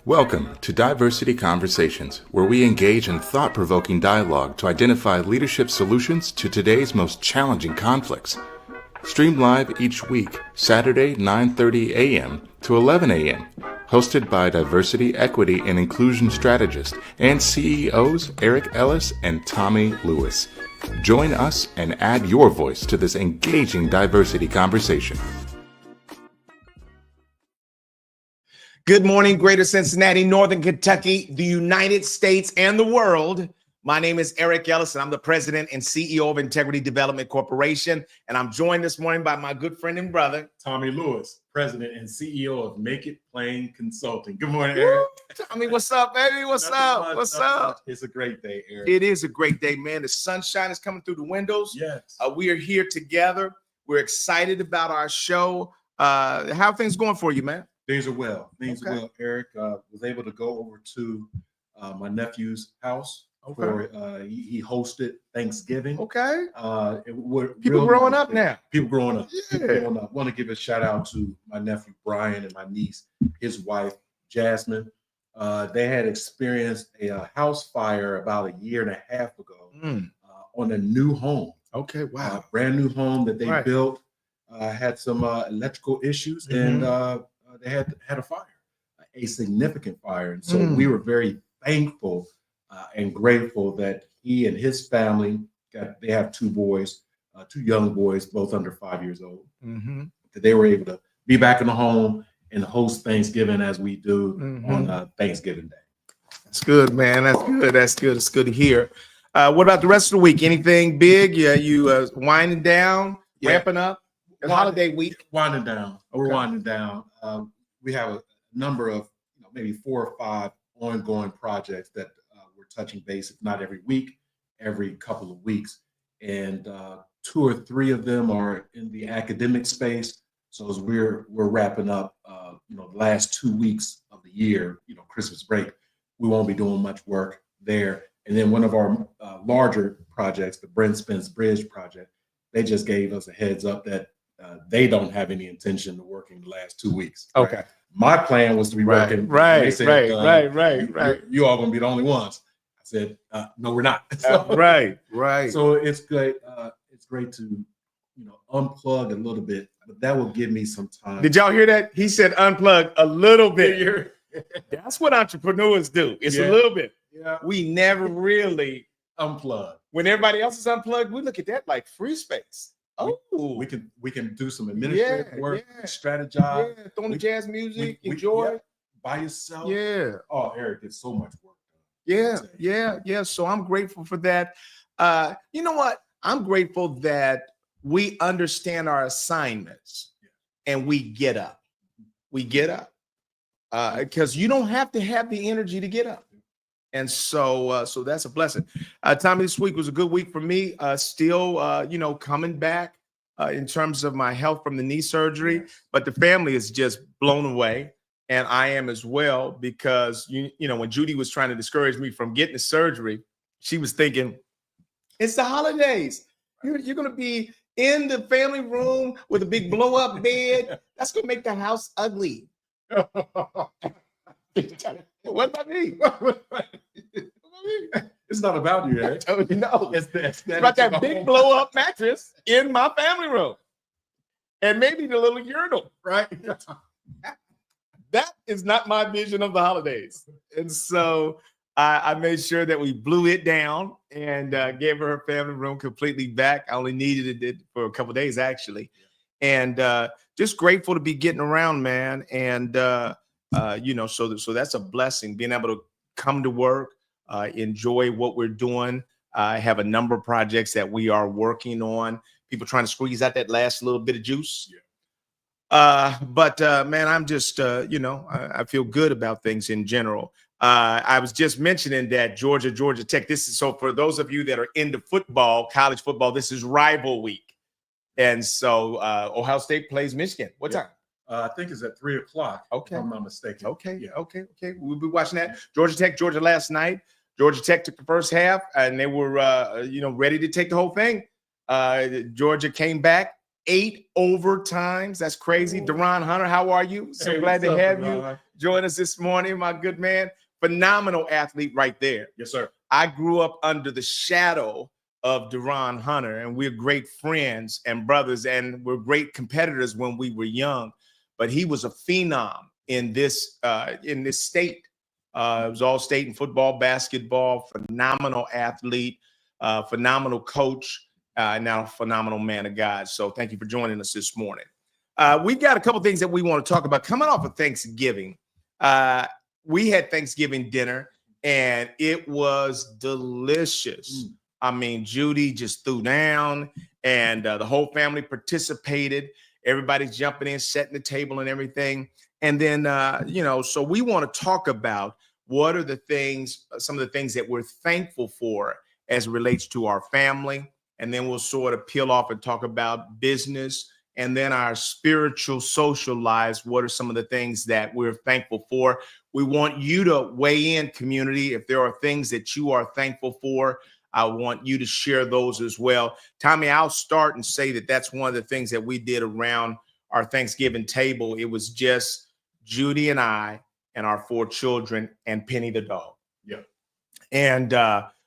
Welcome to Diversity Conversations, where we engage in thought-provoking dialogue to identify leadership solutions to today's most challenging conflicts. Stream live each week, Saturday 9:30 a.m. to 11 a.m. Hosted by Diversity, Equity, and Inclusion Strategist and CEOs Eric Ellis and Tommy Lewis. Join us and add your voice to this engaging diversity conversation. Good morning, Greater Cincinnati, Northern Kentucky, the United States, and the world. My name is Eric Ellis, and I'm the president and CEO of Integrity Development Corporation. And I'm joined this morning by my good friend and brother, Tommy Lewis, president and CEO of Make It Plain Consulting. Good morning, Eric. Tommy, what's up, baby? What's up? What's up? It's a great day, Eric. It is a great day, man. The sunshine is coming through the windows. Yes. We are here together. We're excited about our show. How are things going for you, man? Things are well. Things are well, Eric. Was able to go over to my nephew's house. For he hosted Thanksgiving. Okay. People growing up now. People growing up. Yeah. People growing up. Want to give a shout out to my nephew Brian and my niece, his wife Jasmine. They had experienced a house fire about a year and a half ago on a new home. Okay. Wow. Brand new home that they built. Had some electrical issues and they had a fire, a significant fire. And so we were very thankful and grateful that he and his family they have two boys, two young boys, both under 5 years old, that they were able to be back in the home and host Thanksgiving as we do on Thanksgiving Day. That's good, man. That's good. That's good. It's good to hear. What about the rest of the week? Anything big? Yeah, you winding down, ramping up? Holiday week. Winding down. We're winding down. We have a number of, maybe 4 or 5 ongoing projects that we're touching base, if not every week, every couple of weeks. And 2 or 3 of them are in the academic space. So as we're wrapping up, the last 2 weeks of the year, Christmas break, we won't be doing much work there. And then one of our larger projects, the Brent Spence Bridge project, they just gave us a heads up that they don't have any intention of working the last 2 weeks. Okay. Right? My plan was to be working. Right. You all gonna be the only ones. I said, no, we're not. Right. So it's great. It's great to, unplug a little bit, but that will give me some time. Did y'all hear that? He said unplug a little bit. That's what entrepreneurs do. It's a little bit. Yeah. We never really unplug. When everybody else is unplugged, we look at that like free space. Oh, we can do some administrative work, strategize, throwing the jazz music, enjoy by yourself. Yeah. Oh, Eric, it's so much work done. Yeah. So I'm grateful for that. You know what? I'm grateful that we understand our assignments and we get up. We get up because you don't have to have the energy to get up. And so that's a blessing. Tommy, this week was a good week for me. Still, coming back in terms of my health from the knee surgery, but the family is just blown away. And I am as well, because, when Judy was trying to discourage me from getting the surgery, she was thinking, it's the holidays. You're going to be in the family room with a big blow up bed. That's going to make the house ugly. What about me? It's not about you, Eric. No, it's about that big blow up mattress in my family room, and maybe the little urinal, right? That is not my vision of the holidays, and so I made sure that we blew it down and gave her family room completely back. I only needed it for a couple of days, actually, and just grateful to be getting around, man, and. So that's a blessing, being able to come to work, enjoy what we're doing. I have a number of projects that we are working on. People trying to squeeze out that last little bit of juice. But man, I'm just, I feel good about things in general. I was just mentioning that Georgia Tech. This is so for those of you that are into football, college football. This is rival week, and so Ohio State plays Michigan. What time? I think it's at 3:00. Okay. If I'm not mistaken. Okay. We'll be watching that. Georgia last night. Georgia Tech took the first half, and they were, ready to take the whole thing. Georgia came back, 8 overtimes. That's crazy. Deron Hunter, how are you? So Hey, glad to what's up, have Deron? you join us this morning, my good man. Phenomenal athlete right there. Yes, sir. I grew up under the shadow of Deron Hunter, and we're great friends and brothers, and we're great competitors when we were young. But he was a phenom in this state. It was all state in football, basketball. Phenomenal athlete, phenomenal coach, now phenomenal man of God. So thank you for joining us this morning. We've got a couple things that we want to talk about coming off of Thanksgiving. We had Thanksgiving dinner, and it was delicious. I mean, Judy just threw down, and the whole family participated. Everybody's jumping in, setting the table and everything. And then, so we want to talk about what are the things, some of the things that we're thankful for as it relates to our family. And then we'll sort of peel off and talk about business and then our spiritual, social lives. What are some of the things that we're thankful for? We want you to weigh in, community. If there are things that you are thankful for, I want you to share those as well. Tommy, I'll start and say that that's one of the things that we did around our Thanksgiving table. It was just Judy and I and our 4 children and Penny the dog. Yeah. And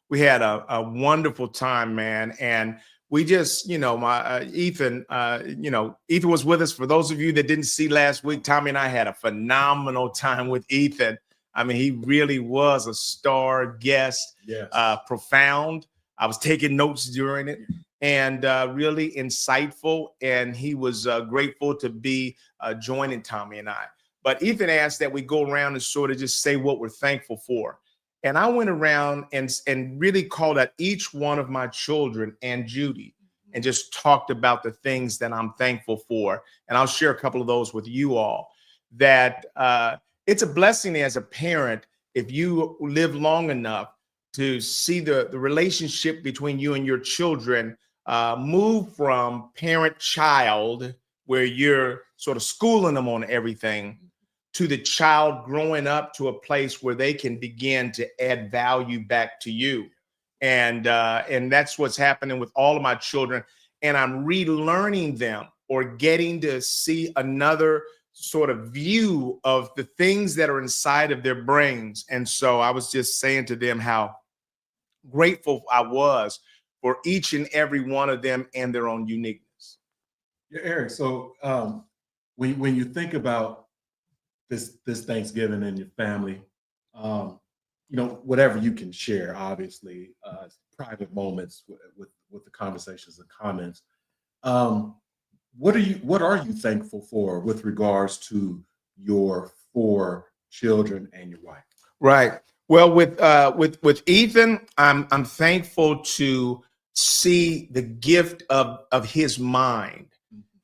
we had a wonderful time, man. And we just, Ethan was with us. For those of you that didn't see last week, Tommy and I had a phenomenal time with Ethan. I mean, he really was a star guest, Yes. profound. I was taking notes during it, and really insightful. And he was grateful to be joining Tommy and I. But Ethan asked that we go around and sort of just say what we're thankful for. And I went around and really called out each one of my children and Judy and just talked about the things that I'm thankful for. And I'll share a couple of those with you all. That it's a blessing as a parent if you live long enough to see the relationship between you and your children move from parent-child, where you're sort of schooling them on everything, to the child growing up to a place where they can begin to add value back to you. And that's what's happening with all of my children. And I'm relearning them or getting to see another sort of view of the things that are inside of their brains. And so I was just saying to them how grateful I was for each and every one of them and their own uniqueness. Yeah, Eric. So when you think about this Thanksgiving and your family, whatever you can share, obviously, private moments with the conversations and comments. What are you thankful for with regards to your 4 children and your wife? Right. Well, with Ethan, I'm thankful to see the gift of his mind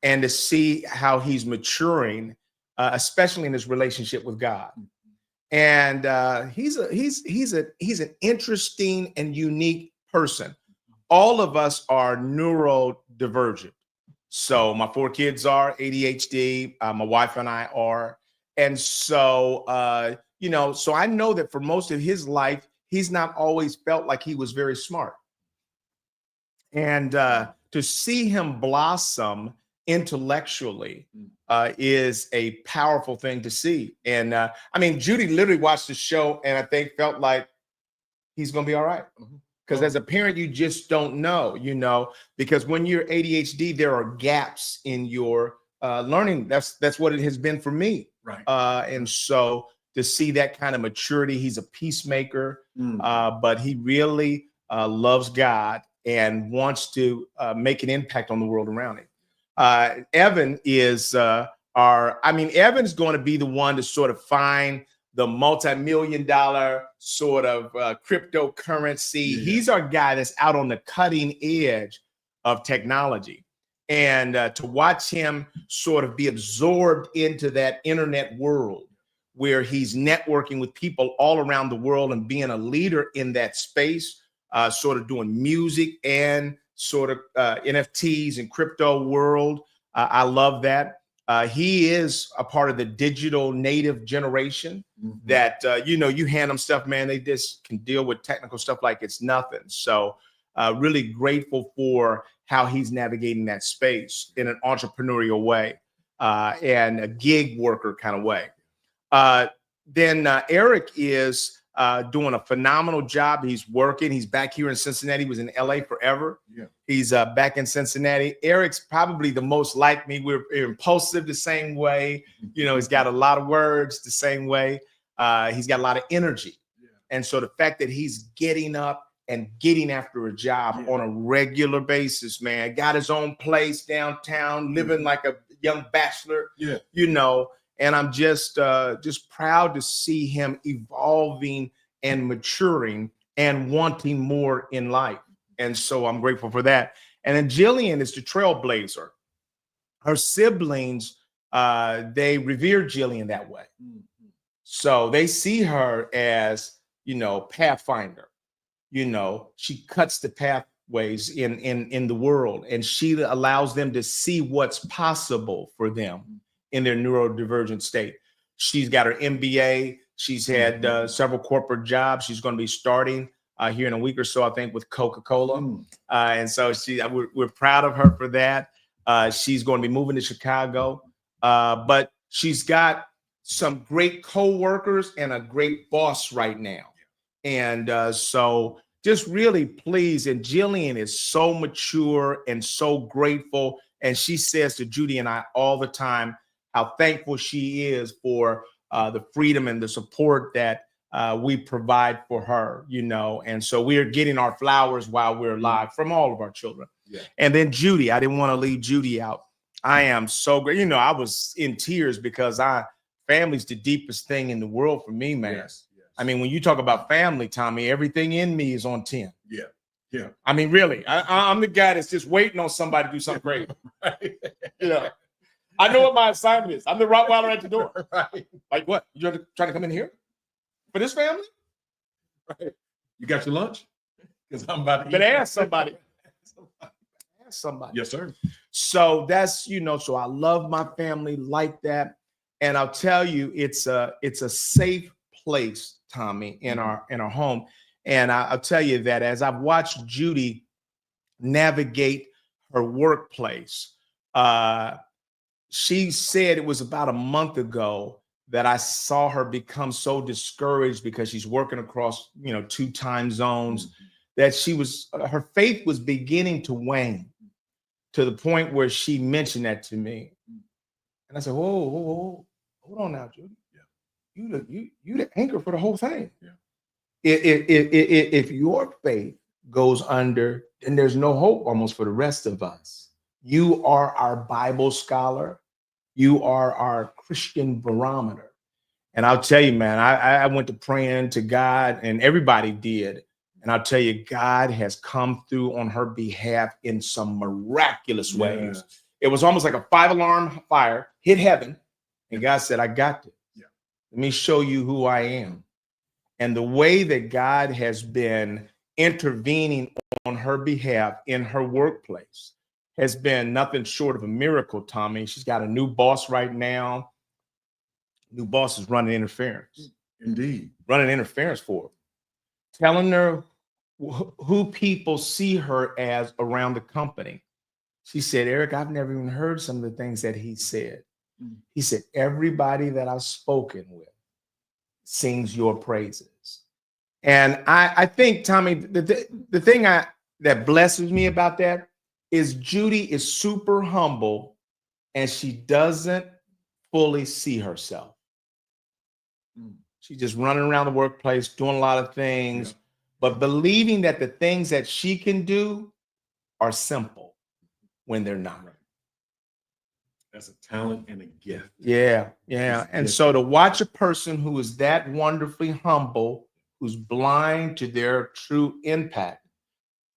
and to see how he's maturing, especially in his relationship with God. And he's an interesting and unique person. All of us are neurodivergent. So my 4 kids are ADHD. My wife and I are. And so, so I know that for most of his life, he's not always felt like he was very smart. And to see him blossom intellectually is a powerful thing to see. And Judy literally watched the show and I think felt like he's going to be all right. Because as a parent, you just don't know, because when you're ADHD, there are gaps in your learning. That's what it has been for me. Right. And so to see that kind of maturity, he's a peacemaker, but he really loves God and wants to make an impact on the world around him. Evan is Evan's going to be the one to sort of find the multi-million-dollar sort of cryptocurrency. Yeah. He's our guy that's out on the cutting edge of technology. And to watch him sort of be absorbed into that internet world where he's networking with people all around the world and being a leader in that space, sort of doing music and sort of NFTs and crypto world. I love that. He is a part of the digital native generation that, you hand them stuff, man, they just can deal with technical stuff like it's nothing. So really grateful for how he's navigating that space in an entrepreneurial way and a gig worker kind of way. Then Eric is doing a phenomenal job. He's working. He's back here in Cincinnati. He was in LA forever. Yeah. He's back in Cincinnati. Eric's probably the most like me. We're impulsive the same way. You know, he's got a lot of words the same way. He's got a lot of energy. Yeah. And so the fact that he's getting up and getting after a job on a regular basis, man, got his own place downtown, living like a young bachelor, you know, and I'm just proud to see him evolving and maturing and wanting more in life. And so I'm grateful for that. And then Jillian is the trailblazer. Her siblings, they revere Jillian that way. So they see her as, you know, pathfinder. You know, she cuts the pathways in the world, and she allows them to see what's possible for them in their neurodivergent state. She's got her MBA. She's had several corporate jobs. She's going to be starting here in a week or so, I think, with Coca-Cola. And so we're proud of her for that. She's going to be moving to Chicago, but she's got some great co-workers and a great boss right now. And so just really pleased. And Jillian is so mature and so grateful. And she says to Judy and I all the time how thankful she is for the freedom and the support that we provide for her, you know. And so we are getting our flowers while we're alive from all of our children. Yeah. And then Judy, I didn't want to leave Judy out. I am so great. You know, I was in tears because family's the deepest thing in the world for me, man. Yes. I mean, when you talk about family, Tommy, everything in me is on 10. Yeah. Yeah. I mean, really, I'm the guy that's just waiting on somebody to do something great. Right. You know, I know what my assignment is. I'm the Rottweiler at the door. Right. Like what? You're trying to come in here for this family? Right. You got your lunch? Because I'm about to eat. But ask somebody. Ask somebody. Yes, sir. So that's, you know, so I love my family like that. And I'll tell you, it's a safe place, Tommy, in our home. And I'll tell you that as I've watched Judy navigate her workplace, she said it was about a month ago that I saw her become so discouraged because she's working across, you know, 2 time zones, that her faith was beginning to wane to the point where she mentioned that to me. And I said, whoa, hold on now, Judy. You the anchor for the whole thing. Yeah. If your faith goes under, then there's no hope almost for the rest of us. You are our Bible scholar. You are our Christian barometer. And I'll tell you, man, I went to praying to God, and everybody did. And I'll tell you, God has come through on her behalf in some miraculous ways. It was almost like a 5-alarm fire hit heaven. And God said, I got this. Let me show you who I am. And the way that God has been intervening on her behalf in her workplace has been nothing short of a miracle, Tommy. She's got a new boss right now. New boss is running interference. Indeed. Running interference for her. Telling her who people see her as around the company. She said, Eric, I've never even heard some of the things that he said. He said, everybody that I've spoken with sings your praises. And I think, Tommy, the thing that blesses me about that is Judy is super humble and she doesn't fully see herself. She's just running around the workplace, doing a lot of things, but believing that the things that she can do are simple when they're not. That's a talent and a gift. Yeah. And so to watch a person who is that wonderfully humble, who's blind to their true impact,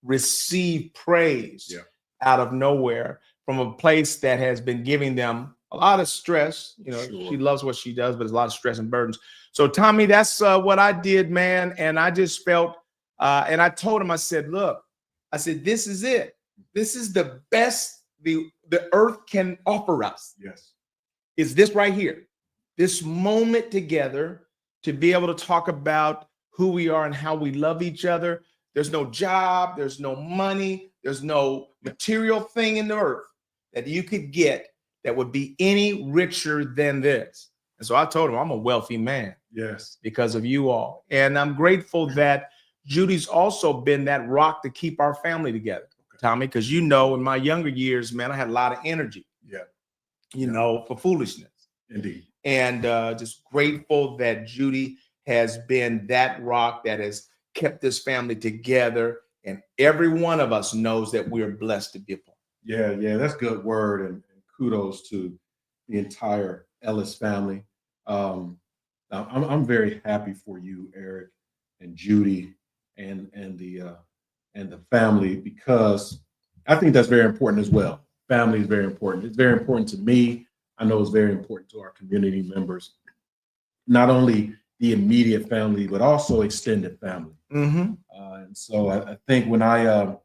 receive praise out of nowhere from a place that has been giving them a lot of stress. You know, she loves what she does, but there's a lot of stress and burdens. So Tommy, that's what I did, man. And I just felt, and I told him, I said, look, I said, this is it. This is the best the earth can offer us. Yes. Is this right here, this moment together to be able to talk about who we are and how we love each other. There's no job, there's no money, there's no material thing in the earth that you could get that would be any richer than this. And so I told him I'm a wealthy man. Yes. Because of you all. And I'm grateful that Judy's also been that rock to keep our family together, Tommy, because in my younger years, man, I had a lot of energy. Yeah. For foolishness. Indeed. And just grateful that Judy has been that rock that has kept this family together. And every one of us knows that we are blessed to be a part. Yeah, that's good word. And kudos to the entire Ellis family. I'm very happy for you, Eric and Judy and the family, because I think that's very important as well. Family is very important. It's very important to me. I know it's very important to our community members, not only the immediate family, but also extended family. Mm-hmm. And so I think when I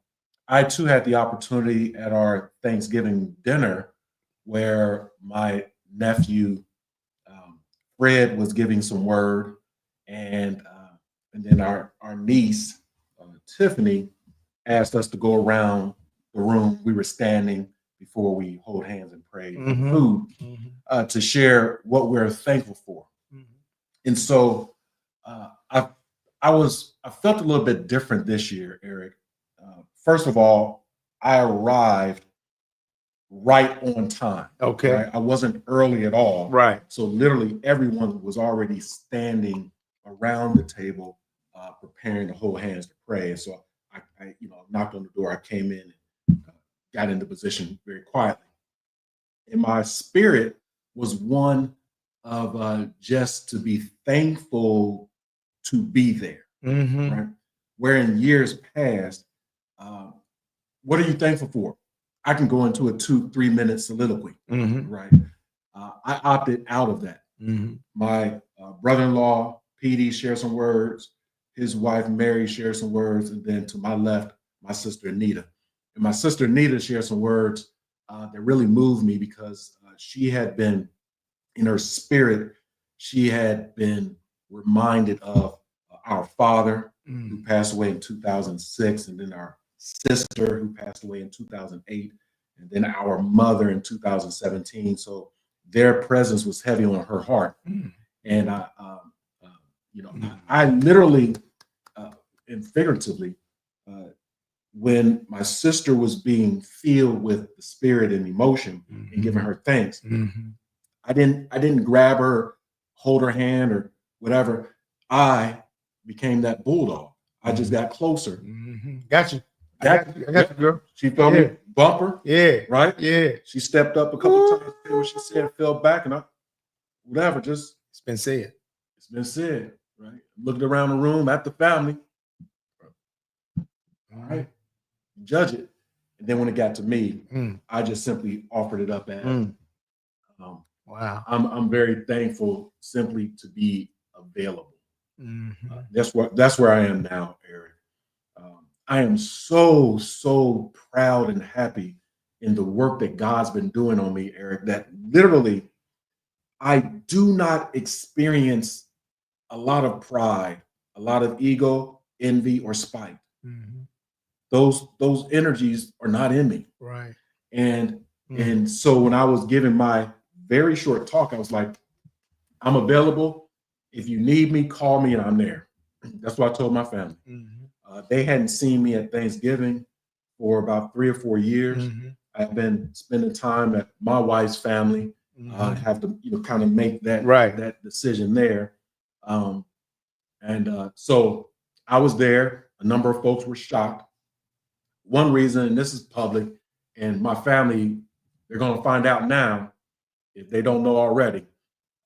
too had the opportunity at our Thanksgiving dinner where my nephew Fred was giving some word, and then our niece Tiffany asked us to go around the room. We were standing before we hold hands and pray Mm-hmm. food to share what we're thankful for. Mm-hmm. And so I felt a little bit different this year, Eric. First of all, I arrived right on time. Okay. Right? I wasn't early at all. Right. So literally everyone was already standing around the table, preparing to hold hands to pray. And so I knocked on the door. I came in and got into position very quietly. And my spirit was one of just to be thankful to be there. Mm-hmm. Right? Where in years past, what are you thankful for? I can go into a 2-3 minute soliloquy, Mm-hmm. right? I opted out of that. Mm-hmm. My brother-in-law, PD, shared some words. His wife, Mary, shared some words. And then to my left, my sister, Anita. And my sister, Anita, shared some words that really moved me because she had been, in her spirit, she had been reminded of our father who passed away in 2006, and then our sister who passed away in 2008, and then our mother in 2017. So their presence was heavy on her heart. And I literally and figuratively, when my sister was being filled with the spirit and emotion and giving her thanks, I didn't grab her, hold her hand or whatever. I became that bulldog. I just got closer. Got you. I got you, girl. She felt me bumper. Yeah. Right? Yeah. She stepped up a couple times. What she said, fell back, and it's been said. It's been said, right? Looked around the room at the family. All right. Judge it. And then when it got to me, I just simply offered it up as wow. I'm very thankful simply to be available. That's where I am now, Eric. I am so proud and happy in the work that God's been doing on me, Eric, that literally I do not experience a lot of pride, a lot of ego, envy, or spite. Those energies are not in me. Right. And so when I was giving my very short talk, I was like, I'm available. If you need me, call me and I'm there. That's what I told my family. They hadn't seen me at Thanksgiving for about 3 or 4 years. I've been spending time at my wife's family. Have to kind of make that decision there. So I was there. A number of folks were shocked. One reason, and this is public, and my family, they're going to find out now if they don't know already.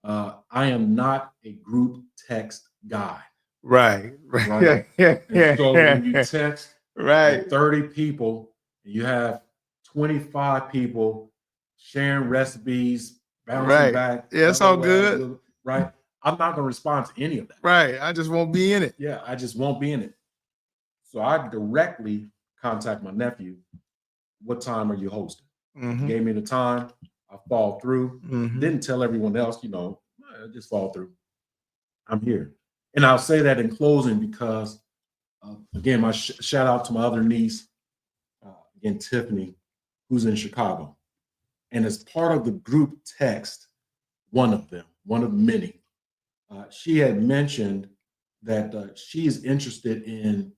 I am not a group text guy. Right. Right. And so when you text 30 people, you have 25 people sharing recipes, bouncing back. Yeah, it's all good. Right. I'm not going to respond to any of that. Right. I just won't be in it. Yeah, I just won't be in it. So I directly contact my nephew. What time are you hosting? Gave me the time. I fall through. Didn't tell everyone else, I just fall through. I'm here. And I'll say that in closing because Again, my shout out to my other niece, again, Tiffany, who's in Chicago. And as part of the group text, one of many, she had mentioned that she is interested in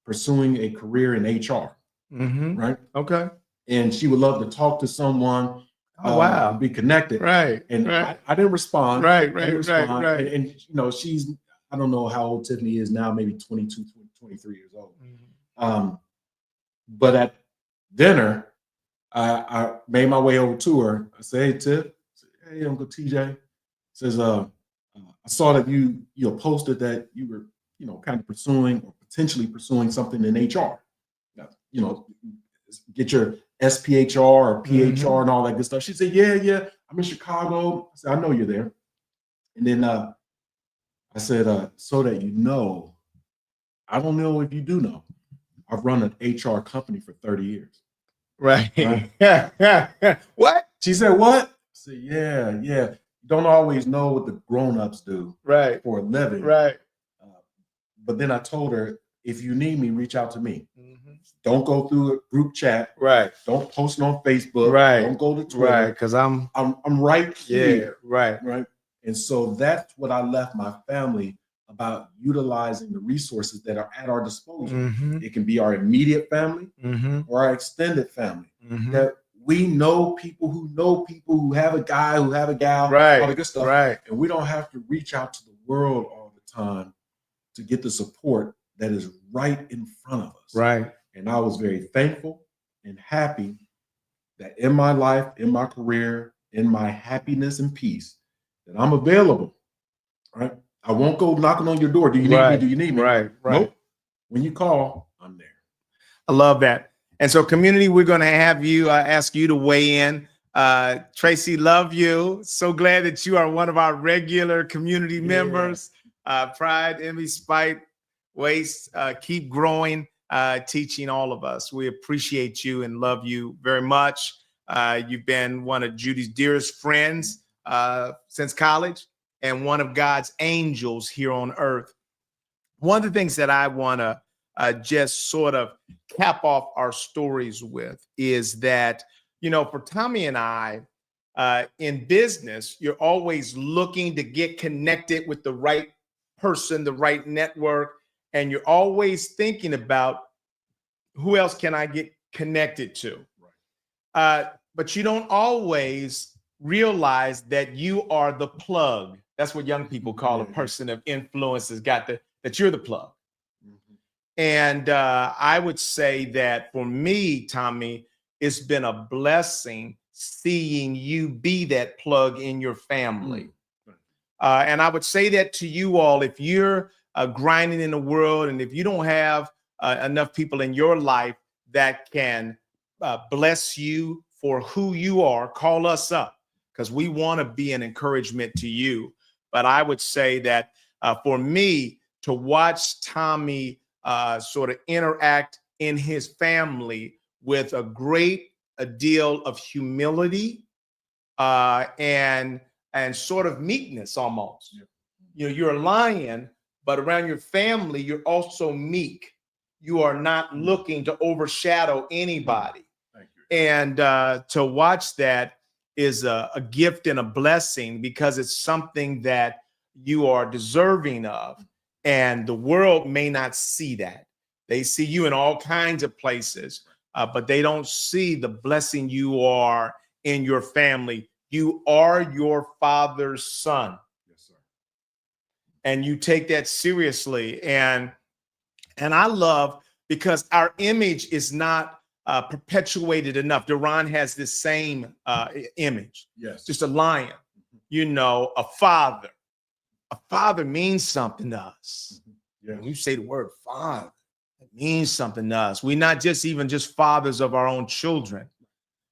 pursuing a career in HR, right? Okay. And she would love to talk to someone. Oh, wow. Be connected. Right. And right. I didn't respond. Right. I didn't Right. Right. respond. Right. And you know, she's, I don't know how old Tiffany is now, maybe 22, 23 years old. But at dinner, I made my way over to her. I said, "Hey, Tiff." I said, "Hey, Uncle TJ." Says, "I saw that you posted that you were, kind of pursuing or potentially pursuing something in HR. You know, get your SPHR or PHR and all that good stuff." She said, "Yeah, I'm in Chicago." I said, "I know you're there." And then I said, "So that you know, I don't know if you do know, I've run an HR company for 30 years." Right. What? She said, "What?" I said, yeah. You don't always know what the grown-ups do Right. for a living. Right. But then I told her, if you need me, reach out to me. Don't go through a group chat. Right. Don't post it on Facebook. Right. Don't go to Twitter. Right. Because I'm right here. Right. Right. And so that's what I left my family about, utilizing the resources that are at our disposal. It can be our immediate family or our extended family. That we know people who have a guy, who have a gal, Right. all the good stuff. Right. And we don't have to reach out to the world all the time to get the support that is right in front of us. Right. And I was very thankful and happy that in my life, in my career, in my happiness and peace, that I'm available. Right. I won't go knocking on your door. Do you need me? Do you need me? Right. Nope. When you call, I'm there. I love that. And so, community, we're going to have you ask you to weigh in. Tracy, love you. So glad that you are one of our regular community members. Pride, envy, spite, waste, keep growing, teaching all of us. We appreciate you and love you very much. You've been one of Judy's dearest friends since college and one of God's angels here on earth. One of the things that I want to just sort of cap off our stories with is that, for Tommy and I, in business, you're always looking to get connected with the right person, the right network, and you're always thinking about who else can I get connected to. But you don't always realize that you are the plug. That's what young people call a person of influence, that you're the plug. And I would say that for me, Tommy, it's been a blessing seeing you be that plug in your family. And I would say that to you all, if you're grinding in the world and if you don't have enough people in your life that can bless you for who you are, call us up, because we want to be an encouragement to you. But I would say that for me, to watch Tommy sort of interact in his family with a great deal of humility and sort of meekness almost. You're a lion, but around your family, you're also meek. You are not looking to overshadow anybody. Thank you. And to watch that is a gift and a blessing, because it's something that you are deserving of. And the world may not see that. They see you in all kinds of places, but they don't see the blessing you are in your family. You are your father's son. Yes, sir. And you take that seriously. And I love, because our image is not perpetuated enough. Duran has this same image. Yes. Just a lion, a father. A father means something to us. When you say the word father, it means something to us. We're not just fathers of our own children.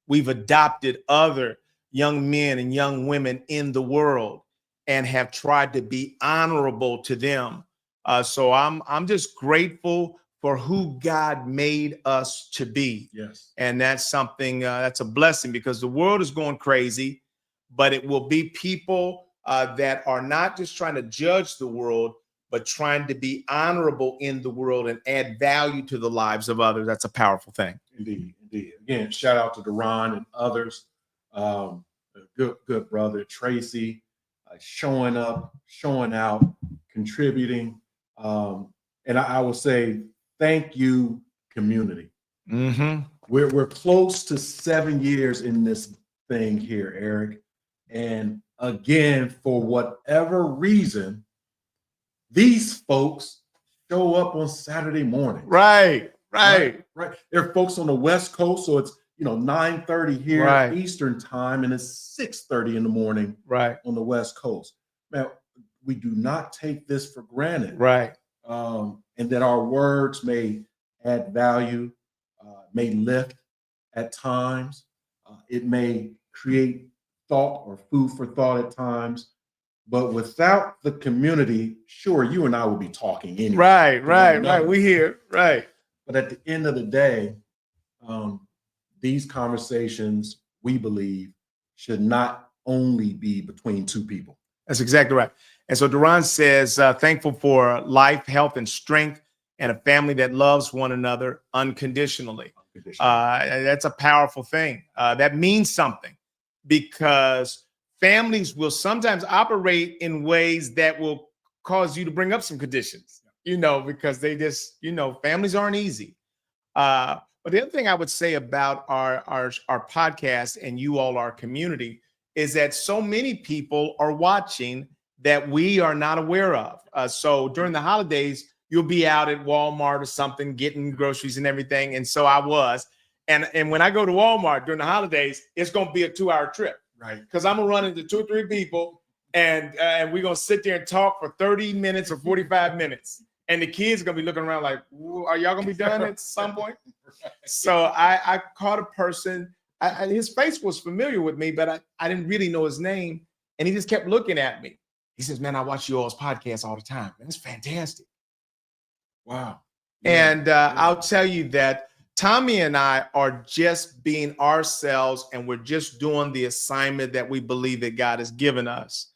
We've adopted other young men and young women in the world and have tried to be honorable to them. So I'm just grateful for who God made us to be. Yes. And that's something that's a blessing, because the world is going crazy, but it will be people that are not just trying to judge the world, but trying to be honorable in the world and add value to the lives of others. That's a powerful thing. Indeed, indeed. Again, shout out to Deron and others. Good brother Tracy, showing up, showing out, contributing. And I will say thank you, community. Mm-hmm. We're close to 7 years in this thing here, Eric. And again, for whatever reason, these folks show up on Saturday morning. Right. There are folks on the West Coast, so it's 9:30 here Eastern time, and it's 6:30 in the morning on the West Coast. Man, we do not take this for granted. And that our words may add value, may lift at times. It may create thought or food for thought at times. But without the community, sure, you and I will be talking anyway. Right. We here. Right. But at the end of the day, these conversations, we believe, should not only be between two people. That's exactly right. And so Deron says, thankful for life, health, and strength, and a family that loves one another unconditionally. That's a powerful thing. That means something, because families will sometimes operate in ways that will cause you to bring up some conditions, because they just, families aren't easy. But the other thing I would say about our podcast and you all, our community, is that so many people are watching that we are not aware of. So during the holidays, you'll be out at Walmart or something, getting groceries and everything. And so I was. And when I go to Walmart during the holidays, it's going to be a 2-hour trip. Right. Because I'm going to run into 2 or 3 people, and we're going to sit there and talk for 30 minutes or 45 minutes. And the kids are going to be looking around like, are y'all going to be done at some point? So I caught a person. His face was familiar with me, but I didn't really know his name. And he just kept looking at me. He says, man, I watch you all's podcast all the time. Man, it's fantastic. Wow. Yeah. And I'll tell you that Tommy and I are just being ourselves, and we're just doing the assignment that we believe that God has given us.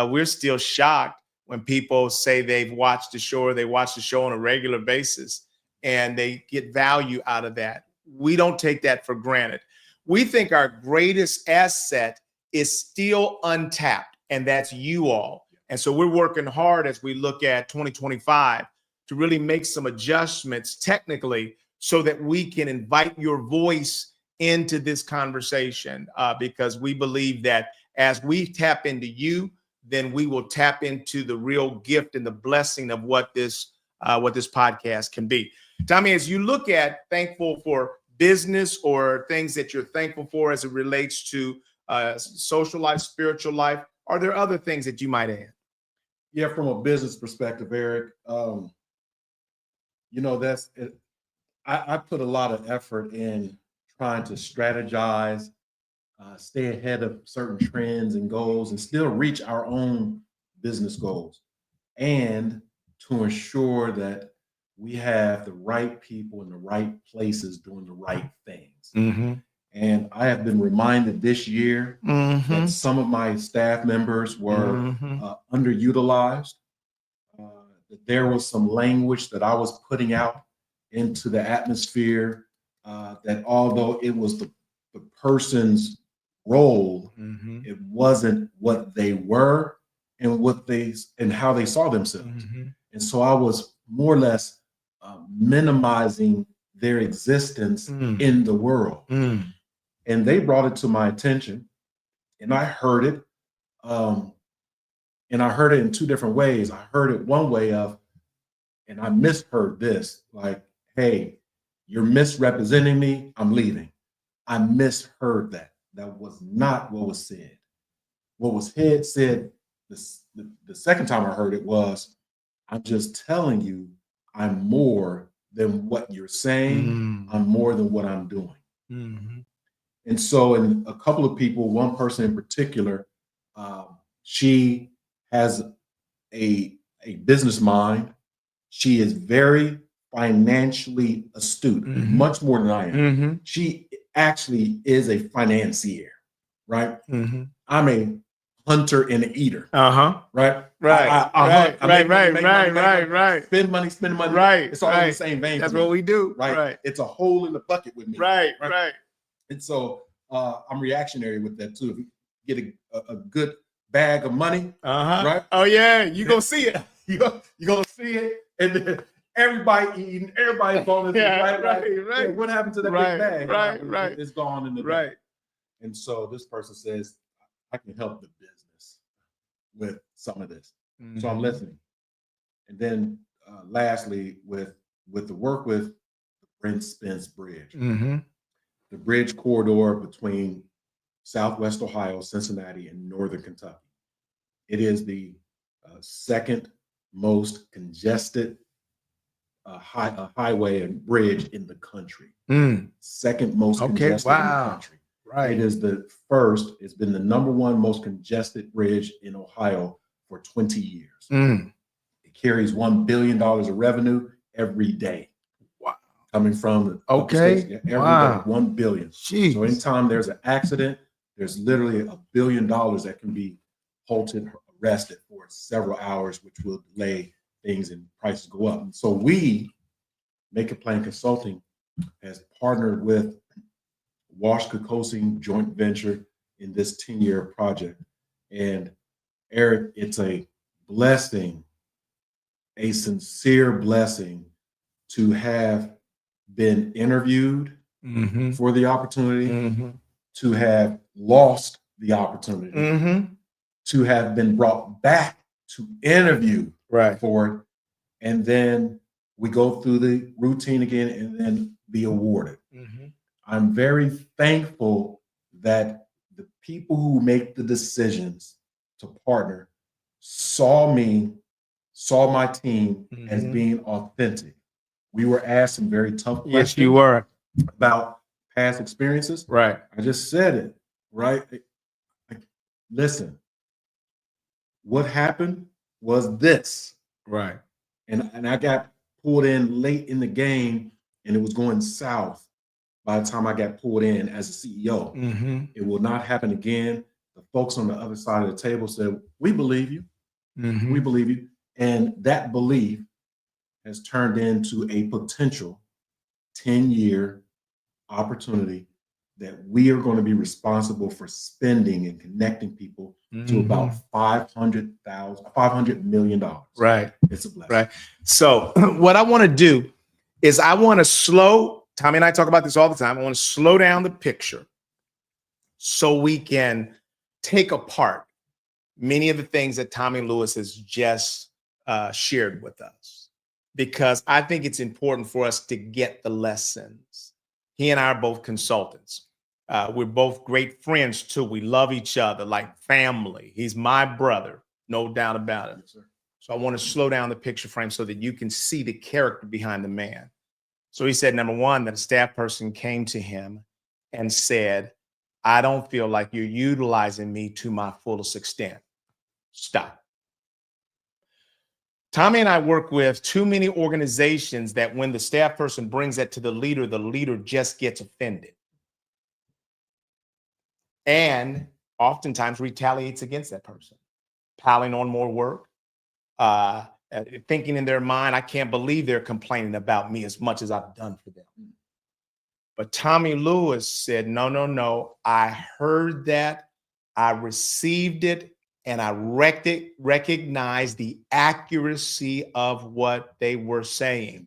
We're still shocked when people say they've watched the show, or they watch the show on a regular basis, and they get value out of that. We don't take that for granted. We think our greatest asset is still untapped, and that's you all. And so we're working hard as we look at 2025 to really make some adjustments technically so that we can invite your voice into this conversation, because we believe that as we tap into you, then we will tap into the real gift and the blessing of what this podcast can be. Tommy, as you look at thankful for business or things that you're thankful for as it relates to social life, spiritual life, are there other things that you might add? Yeah, from a business perspective, Eric, that's it. I put a lot of effort in trying to strategize, stay ahead of certain trends and goals, and still reach our own business goals, and to ensure that we have the right people in the right places doing the right things. Mm-hmm. And I have been reminded this year that some of my staff members were underutilized, that there was some language that I was putting out into the atmosphere, that although it was the person's role, it wasn't what they were and how they saw themselves. And so I was more or less minimizing their existence in the world. And they brought it to my attention, and I heard it. And I heard it in 2 different ways. I heard it one way of, and I misheard this, like, hey, you're misrepresenting me, I'm leaving. I misheard that. That was not what was said. What was said the second time I heard it was, I'm just telling you, I'm more than what you're saying. I'm more than what I'm doing. And so, in a couple of people, one person in particular, she has a business mind. She is very financially astute, much more than I am. She actually is a financier, right? I'm a hunter and an eater. Uh-huh. Right? Right. I hunt. I make money, Right. spend money. Right. It's all in the same vein. That's for me, what we do. right? Right. It's a hole in the bucket with me. Right. And so I'm reactionary with that too. If you get a good bag of money, right? Oh yeah, you gonna see it. You're gonna see it, and then everybody eating, everybody bonus. Right. Yeah, what happened to that big bag? Right. It's gone in the Right. bag. And so this person says, I can help the business with some of this. Mm-hmm. So I'm listening. And then lastly, with the work with the Brent Spence Bridge, Mm-hmm. the bridge corridor between Southwest Ohio, Cincinnati, and Northern Kentucky. It is the second most congested highway and bridge in the country. Second most congested in the country. Right. It is the first. It's been the number one most congested bridge in Ohio for 20 years. It carries $1 billion of revenue every day. Wow. Coming from okay. Every day, $1 billion. Jeez. So anytime there's an accident, there's literally $1 billion that can be halted, arrested for several hours, which will delay things and prices go up. And so we, Make a Plan Consulting, has partnered with Wash Kokosing joint venture in this 10-year project. And Eric, it's a blessing, a sincere blessing to have been interviewed for the opportunity, to have lost the opportunity, to have been brought back to interview for it, and then we go through the routine again and then be awarded. I'm very thankful that the people who make the decisions to partner saw my team as being authentic. We were asked some very tough questions. Yes, you were. About past experiences. Right. I just said it, right? Listen, what happened was this. Right. And I got pulled in late in the game and it was going south by the time I got pulled in as a CEO. It will not happen again. The folks on the other side of the table said, we believe you. We believe you. And that belief has turned into a potential 10-year opportunity that we are going to be responsible for spending and connecting people to about $500 million. Right. It's a blessing. Right. So what I want to do is Tommy and I talk about this all the time. I want to slow down the picture so we can take apart many of the things that Tommy Lewis has just shared with us, because I think it's important for us to get the lessons. He and I are both consultants. We're both great friends too. We love each other like family. He's my brother, no doubt about it. Yes, sir. So I want to slow down the picture frame so that you can see the character behind the man. So he said, number one, that a staff person came to him and said, I don't feel like you're utilizing me to my fullest extent. Stop. Tommy and I work with too many organizations that when the staff person brings that to the leader just gets offended and oftentimes retaliates against that person, piling on more work, thinking in their mind, I can't believe they're complaining about me as much as I've done for them. But Tommy Lewis said, no, I heard that, I received it, and I recognized the accuracy of what they were saying.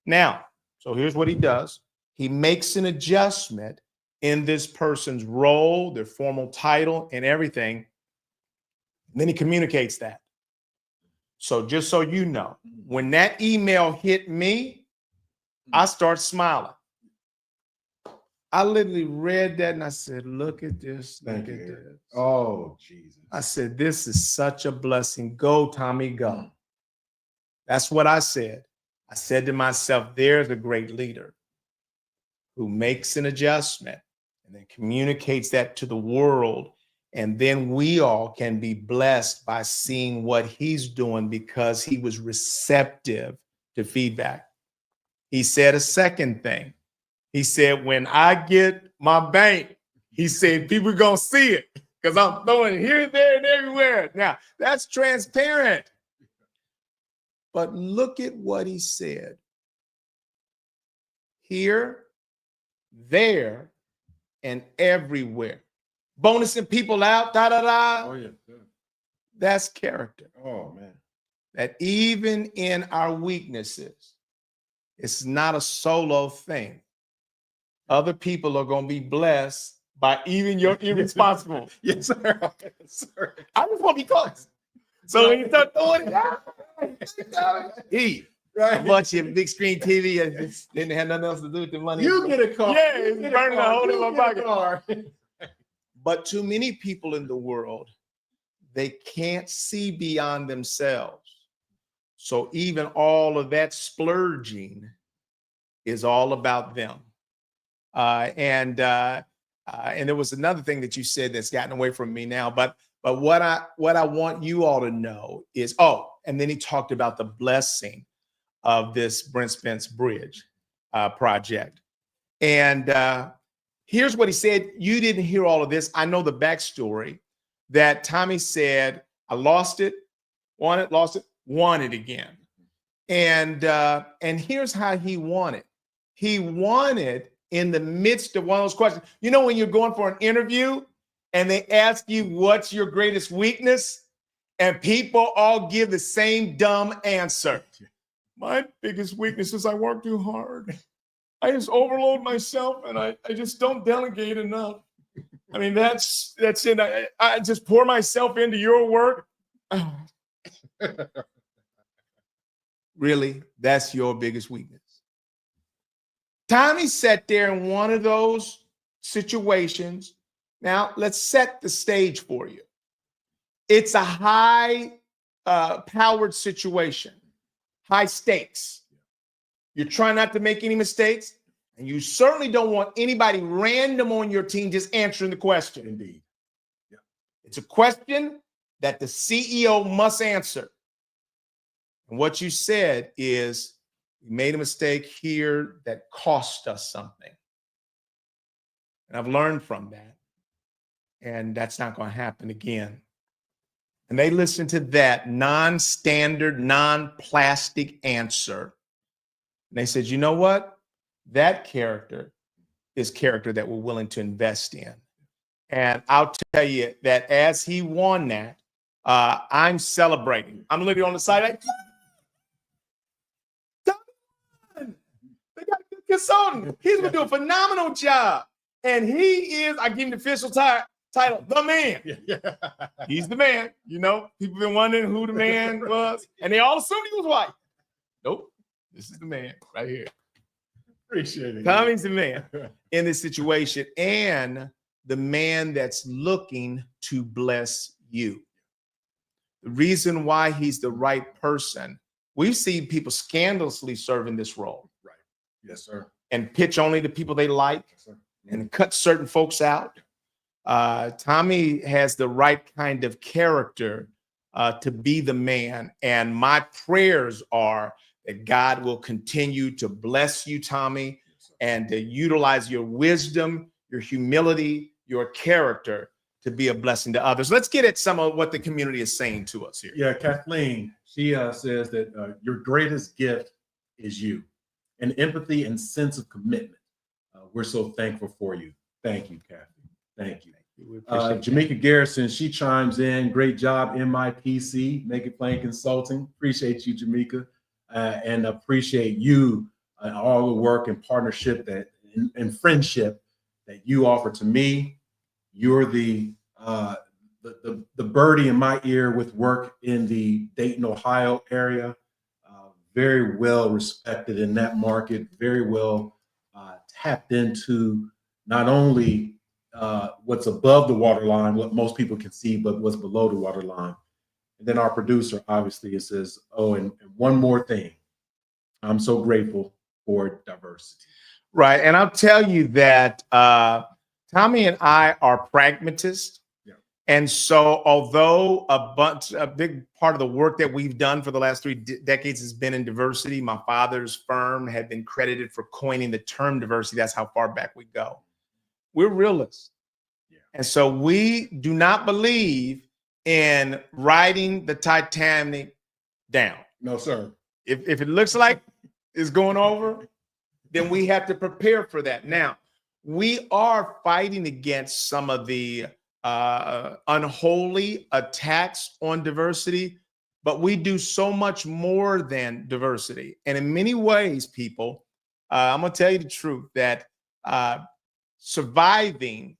Now, so here's what he does. He makes an adjustment in this person's role, their formal title, and everything. And then he communicates that. So just so you know, when that email hit me, I start smiling. I literally read that and I said, look at this. Thank Look you, at Eric. this. Oh, Jesus. I said, this is such a blessing. Go, Tommy, go. That's what I said. I said to myself, there's a great leader who makes an adjustment and then communicates that to the world. And then we all can be blessed by seeing what he's doing because he was receptive to feedback. He said a second thing. He said, when I get my bank, he said, people are going to see it because I'm throwing it here, there, and everywhere. Now, that's transparent. But look at what he said. Here, there, and everywhere. Bonusing people out, da-da-da. Oh, yeah. That's character. Oh, man. That even in our weaknesses, it's not a solo thing. Other people are going to be blessed by even your irresponsible. Yes, sir. Yes, sir. I just want to be close. So when you start throwing it out, eat. Right. A bunch of big screen TV and just didn't have nothing else to do with the money. You get a car. Yeah, it's burning a hole in my pocket. Car. But too many people in the world, they can't see beyond themselves. So even all of that splurging is all about them. And there was another thing that you said that's gotten away from me now. But what I want you all to know is, and then he talked about the blessing of this Brent Spence Bridge project. And here's what he said. You didn't hear all of this. I know the backstory that Tommy said, I lost it, won it, lost it, won it again. And here's how he won it. He won it in the midst of one of those questions. You know, when you're going for an interview and they ask you, what's your greatest weakness? And people all give the same dumb answer. My biggest weakness is I work too hard. I just overload myself and I just don't delegate enough. I mean, that's it. I just pour myself into your work. Really, that's your biggest weakness. Tommy sat there in one of those situations. Now, let's set the stage for you. It's a high-powered situation, high stakes. You're trying not to make any mistakes, and you certainly don't want anybody random on your team just answering the question. Indeed. Yeah. It's a question that the CEO must answer. And what you said is, we made a mistake here that cost us something. And I've learned from that. And that's not going to happen again. And they listened to that non-standard, non-plastic answer. And they said, you know what? That character is character that we're willing to invest in. And I'll tell you that as he won that, I'm celebrating. I'm literally on the side like, they got a good consultant. He's going to do a phenomenal job. And he is, I give him the official title, the man. Yeah. He's the man. You know, people been wondering who the man was. And they all assumed he was white. Nope. This is the man right here. Appreciate it. Tommy's the man in this situation and the man that's looking to bless you. The reason why he's the right person, we've seen people scandalously serve in this role. Right. Yes, sir. And pitch only to people they like, Yes, sir. and cut certain folks out. Tommy has the right kind of character to be the man. And my prayers are that God will continue to bless you, Tommy, and to utilize your wisdom, your humility, your character to be a blessing to others. Let's get at some of what the community is saying to us here. Yeah, Kathleen, she says that your greatest gift is you, and empathy and sense of commitment. We're so thankful for you. Thank you, Kathy. Thank you. Jamaica Garrison, she chimes in. Great job, MIPC, Make It Plain Consulting. Appreciate you, Jamaica, and appreciate you and all the work and partnership that and friendship that you offer to me. You're the birdie in my ear with work in the Dayton, Ohio area. Very well respected in that market. Very well tapped into not only what's above the waterline, what most people can see, but what's below the waterline. And then our producer, obviously, it says, oh, and one more thing. I'm so grateful for diversity. Right. And I'll tell you that Tommy and I are pragmatists. Yeah. And so although a big part of the work that we've done for the last 3 decades has been in diversity, my father's firm had been credited for coining the term diversity. That's how far back we go. We're realists. Yeah. And so we do not believe in riding the Titanic down. No, sir. If it looks like it's going over, then we have to prepare for that. Now, we are fighting against some of the unholy attacks on diversity, but we do so much more than diversity. And in many ways, people, I'm going to tell you the truth that surviving,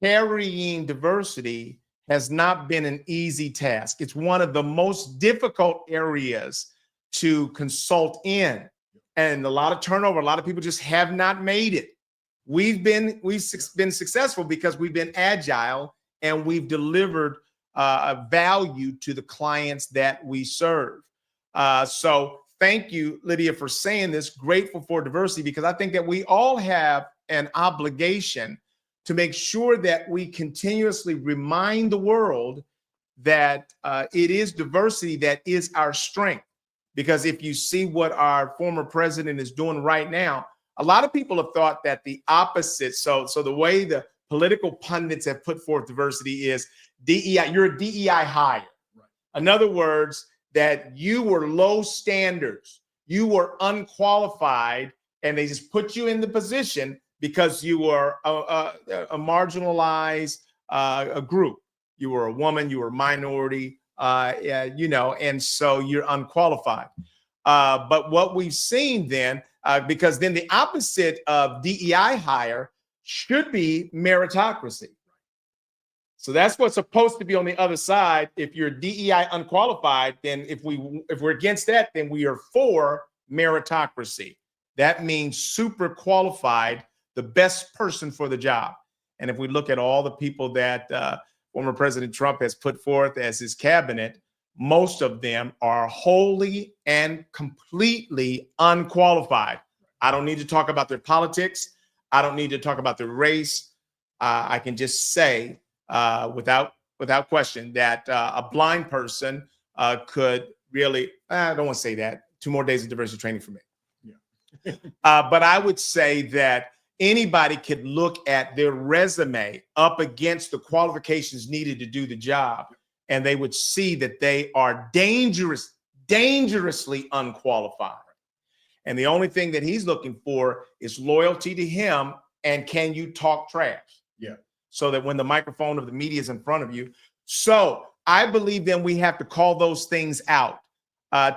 carrying diversity has not been an easy task. It's one of the most difficult areas to consult in, and a lot of turnover. A lot of people just have not made it. We've been successful because we've been agile and we've delivered value to the clients that we serve. So thank you, Lydia, for saying this. Grateful for diversity, because I think that we all have an obligation to make sure that we continuously remind the world that it is diversity that is our strength. Because if you see what our former president is doing right now, a lot of people have thought that the opposite. So the way the political pundits have put forth diversity is DEI, you're a DEI hire. Right. In other words, that you were low standards, you were unqualified, and they just put you in the position because you were a marginalized a group. You were a woman, you were a minority, and so you're unqualified. But what we've seen then, because then the opposite of DEI hire should be meritocracy. So that's what's supposed to be on the other side. If you're DEI unqualified, then if we're against that, then we are for meritocracy. That means super qualified, the best person for the job. And if we look at all the people that former President Trump has put forth as his cabinet, most of them are wholly and completely unqualified. I don't need to talk about their politics. I don't need to talk about their race. I can just say without question that a blind person could really, I don't want to say that, 2 more days of diversity training for me. Yeah. But I would say that anybody could look at their resume up against the qualifications needed to do the job, and they would see that they are dangerously unqualified. And the only thing that he's looking for is loyalty to him, and can you talk trash? Yeah. So that when the microphone of the media is in front of you. So I believe then we have to call those things out.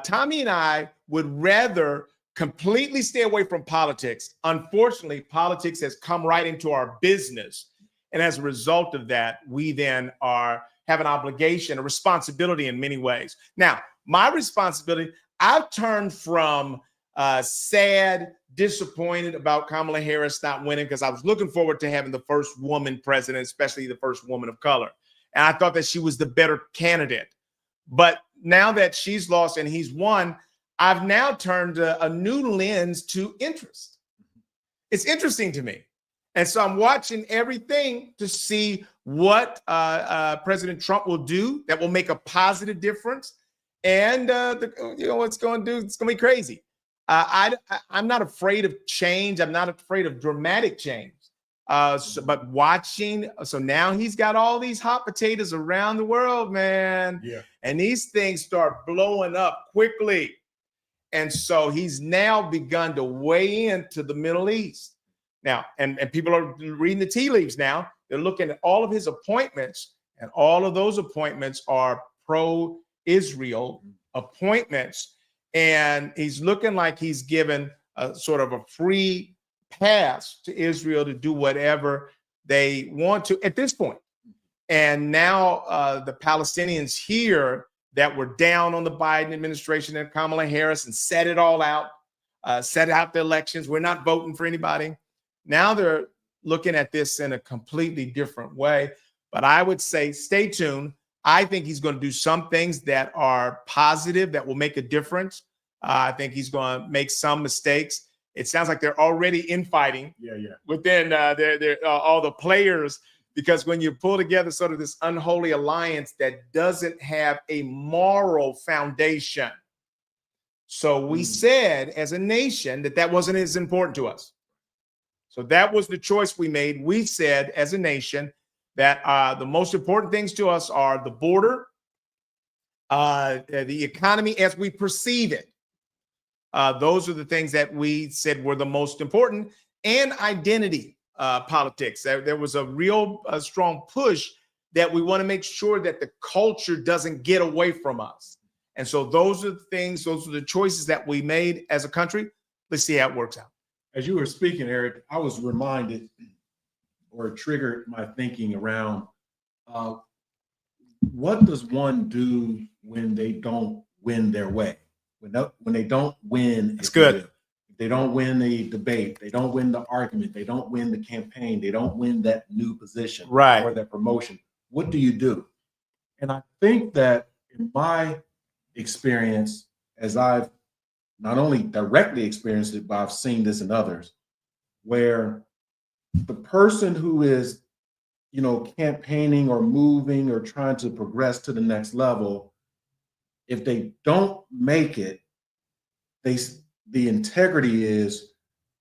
Tommy and I would rather completely stay away from politics. Unfortunately, politics has come right into our business. And as a result of that, we then have an obligation, a responsibility in many ways. Now, my responsibility, I've turned from sad, disappointed about Kamala Harris not winning, because I was looking forward to having the first woman president, especially the first woman of color. And I thought that she was the better candidate. But now that she's lost and he's won, I've now turned a new lens to interest. It's interesting to me. And so I'm watching everything to see what President Trump will do that will make a positive difference. And what's going to do, it's going to be crazy. I'm not afraid of change. I'm not afraid of dramatic change. But watching, so now he's got all these hot potatoes around the world, man. Yeah. And these things start blowing up quickly. And so he's now begun to weigh into the Middle East. Now, and people are reading the tea leaves now. They're looking at all of his appointments, and all of those appointments are pro-Israel appointments. And he's looking like he's given a sort of a free pass to Israel to do whatever they want to at this point. And now the Palestinians here that were down on the Biden administration and Kamala Harris and set it all out, set out the elections. We're not voting for anybody. Now they're looking at this in a completely different way. But I would say stay tuned. I think he's going to do some things that are positive, that will make a difference. I think he's going to make some mistakes. It sounds like they're already infighting within all the players, because when you pull together sort of this unholy alliance that doesn't have a moral foundation. So we said as a nation that wasn't as important to us. So that was the choice we made. We said as a nation, that the most important things to us are the border, the economy as we perceive it. Those are the things that we said were the most important, and identity politics. There was a real strong push that we want to make sure that the culture doesn't get away from us. And so those are the things, those are the choices that we made as a country. Let's see how it works out. As you were speaking, Eric, I was reminded, or it triggered my thinking around what does one do when they don't win their way? When they don't win, it's good. They don't win the debate, they don't win the argument, they don't win the campaign, they don't win that new position, right, or that promotion. What do you do? And I think that in my experience, as I've not only directly experienced it, but I've seen this in others, where the person who is, campaigning or moving or trying to progress to the next level, if they don't make it, the integrity is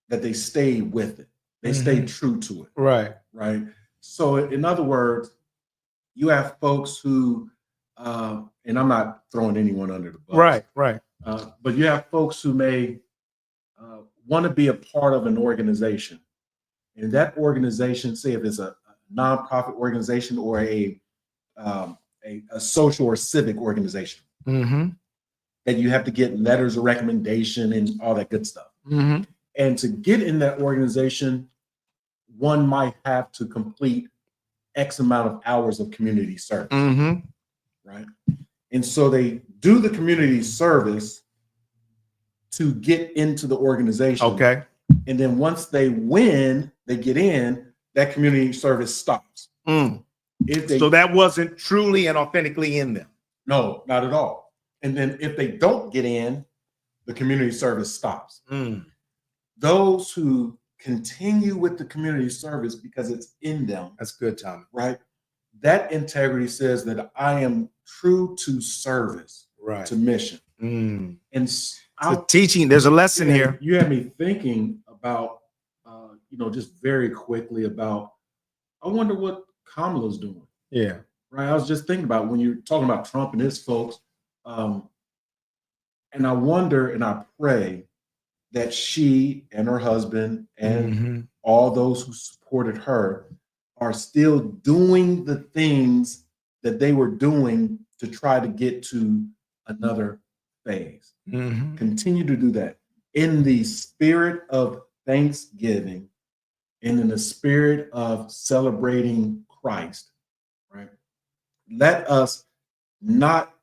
that they stay with it. They stay true to it. Right. Right. So in other words, you have folks who, and I'm not throwing anyone under the bus. Right. But you have folks who may want to be a part of an organization. And that organization, say if it's a nonprofit organization or a social or civic organization, that you have to get letters of recommendation and all that good stuff. And to get in that organization, one might have to complete X amount of hours of community service. Right. And so they do the community service to get into the organization. Okay. And then once they win, they get in, that community service stops. So that wasn't truly and authentically in them. No, not at all. And then if they don't get in, the community service stops. Those who continue with the community service because it's in them. That's good, Tommy. Right. That integrity says that I am true to service, right, to mission. And so teaching, there's a lesson here. You had me thinking about, just very quickly about, I wonder what Kamala's doing. Yeah. Right. I was just thinking about when you're talking about Trump and his folks. And I wonder and I pray that she and her husband and all those who supported her are still doing the things that they were doing to try to get to another phase. Continue to do that in the spirit of thanksgiving and in the spirit of celebrating Christ, right? Let us not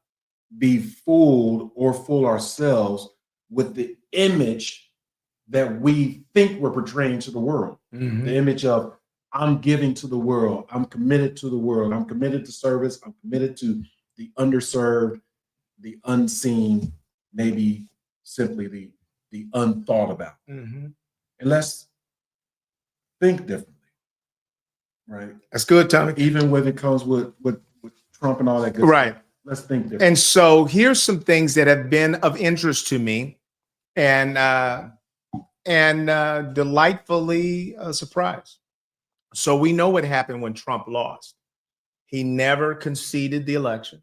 be fooled or fool ourselves with the image that we think we're portraying to the world. The image of, I'm giving to the world. I'm committed to the world. I'm committed to service. I'm committed to the underserved, the unseen, maybe simply the unthought about. And let's think differently, right? That's good, Tommy. Even when it comes with Trump and all that good stuff. Let's think differently. And so here's some things that have been of interest to me and delightfully surprised. So we know what happened when Trump lost. He never conceded the election.